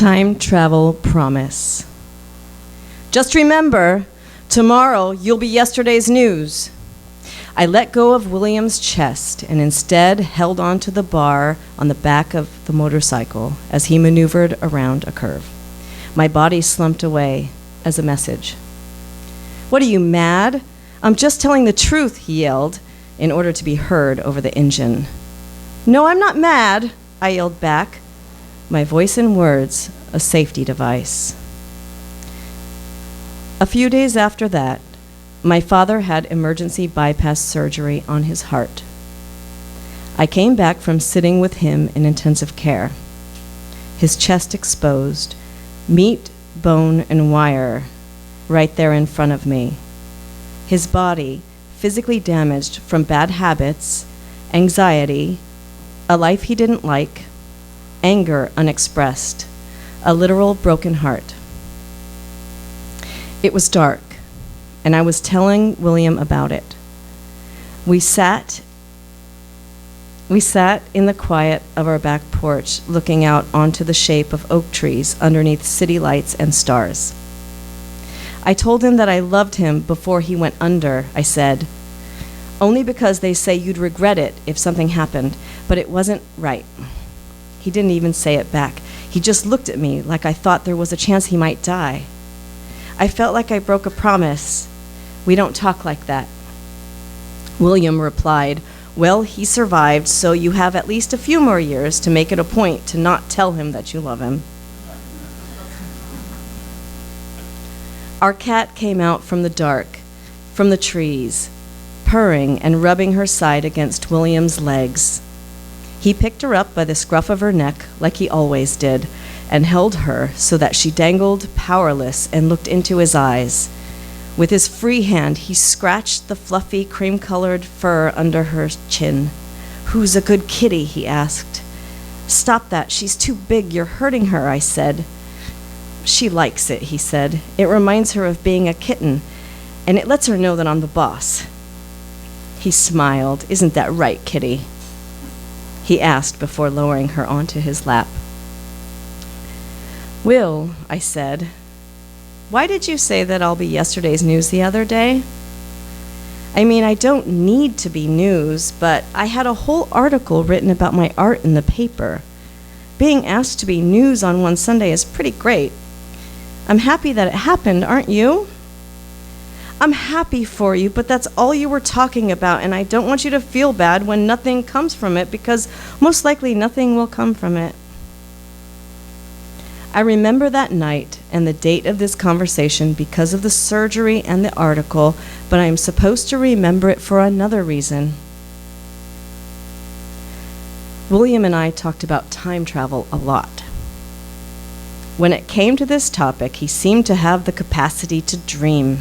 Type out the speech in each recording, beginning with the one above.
Time travel promise. Just remember, tomorrow you'll be yesterday's news. I let go of William's chest and instead held onto the bar on the back of the motorcycle as he maneuvered around a curve. My body slumped away as a message. "What are you, mad? I'm just telling the truth," he yelled in order to be heard over the engine. "No, I'm not mad," I yelled back, my voice and words a safety device. A few days after that, my father had emergency bypass surgery on his heart. I came back from sitting with him in intensive care, his chest exposed, meat, bone, and wire right there in front of me. His body physically damaged from bad habits, anxiety, a life he didn't like, anger unexpressed, a literal broken heart. It was dark, and I was telling William about it. We sat in the quiet of our back porch, looking out onto the shape of oak trees underneath city lights and stars. I told him that I loved him before he went under, I said, only because they say you'd regret it if something happened, but it wasn't right. He didn't even say it back. He just looked at me like I thought there was a chance he might die. I felt like I broke a promise. We don't talk like that. William replied, "Well, he survived, so you have at least a few more years to make it a point to not tell him that you love him." Our cat came out from the dark, from the trees, purring and rubbing her side against William's legs. He picked her up by the scruff of her neck, like he always did, and held her so that she dangled powerless and looked into his eyes. With his free hand, he scratched the fluffy, cream-colored fur under her chin. "Who's a good kitty?" he asked. "Stop that, she's too big, you're hurting her," I said. "She likes it," he said. "It reminds her of being a kitten, and it lets her know that I'm the boss." He smiled. "Isn't that right, kitty?" he asked before lowering her onto his lap. "Will," I said, "why did you say that I'll be yesterday's news the other day?" I mean, I don't need to be news, but I had a whole article written about my art in the paper. Being asked to be news on one Sunday is pretty great. I'm happy that it happened, aren't you? I'm happy for you, but that's all you were talking about, and I don't want you to feel bad when nothing comes from it, because most likely nothing will come from it. I remember that night and the date of this conversation because of the surgery and the article, but I am supposed to remember it for another reason. William and I talked about time travel a lot. When it came to this topic, he seemed to have the capacity to dream.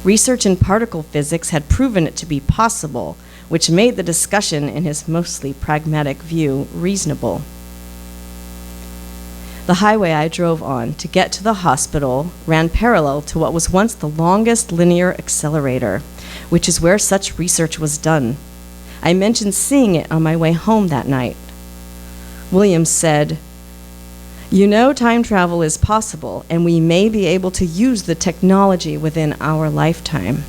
Research in particle physics had proven it to be possible, which made the discussion, in his mostly pragmatic view, reasonable. The highway I drove on to get to the hospital ran parallel to what was once the longest linear accelerator, which is where such research was done. I mentioned seeing it on my way home that night. William said, "You know, time travel is possible, and we may be able to use the technology within our lifetime."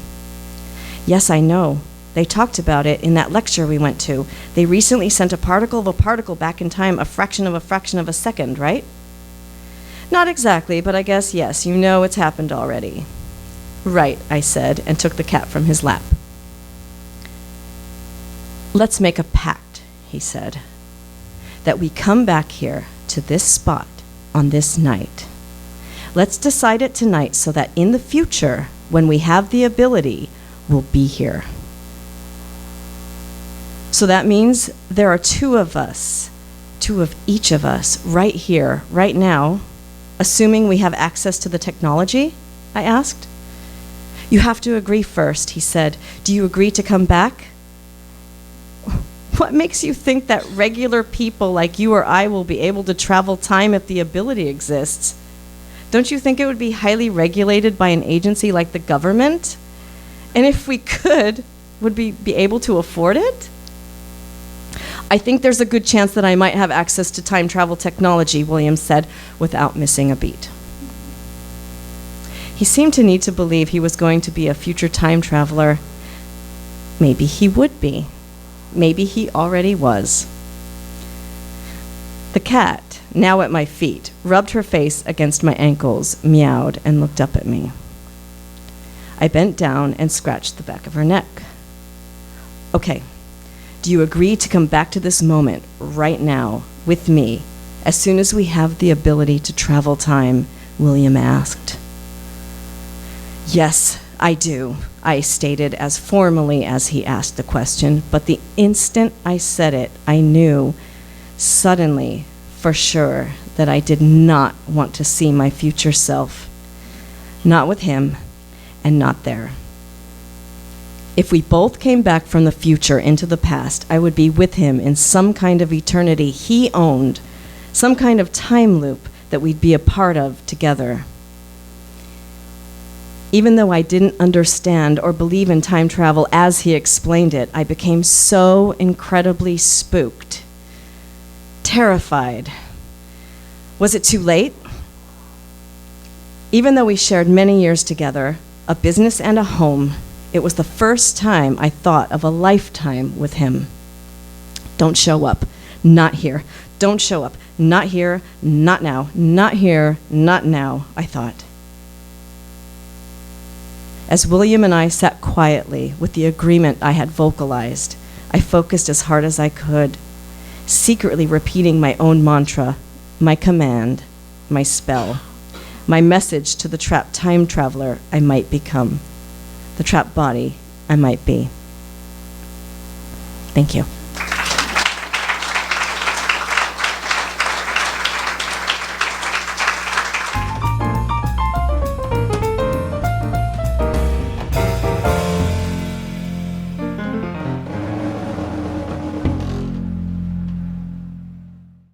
"Yes, I know. They talked about it in that lecture we went to. They recently sent a particle of a particle back in time a fraction of a second, right?" "Not exactly, but I guess yes, you know it's happened already." "Right," I said, and took the cat from his lap. "Let's make a pact," he said, "that we come back here to this spot on this night. Let's decide it tonight so that in the future, when we have the ability, we'll be here." So that means there are two of us, two of each of us, right here, right now, assuming we have access to the technology? I asked. "You have to agree first," he said. "Do you agree to come back?" "What makes you think that regular people like you or I will be able to travel time if the ability exists? Don't you think it would be highly regulated by an agency like the government? And if we could, would we be able to afford it?" I think there's a good chance that I might have access to time travel technology, William said, without missing a beat. He seemed to need to believe he was going to be a future time traveler. Maybe he would be. Maybe he already was. The cat, now at my feet, rubbed her face against my ankles, meowed, and looked up at me. I bent down and scratched the back of her neck. Okay, do you agree to come back to this moment right now with me as soon as we have the ability to travel time? William asked. Yes, I do, I stated as formally as he asked the question, but the instant I said it, I knew suddenly, for sure, that I did not want to see my future self. Not with him, and not there. If we both came back from the future into the past, I would be with him in some kind of eternity he owned, some kind of time loop that we'd be a part of together. Even though I didn't understand or believe in time travel as he explained it, I became so incredibly spooked, terrified. Was it too late? Even though we shared many years together, a business and a home, it was the first time I thought of a lifetime with him. Don't show up, not here. Don't show up, not here, not now, not here, not now, I thought. As William and I sat quietly with the agreement I had vocalized, I focused as hard as I could, secretly repeating my own mantra, my command, my spell, my message to the trapped time traveler I might become, the trapped body I might be. Thank you.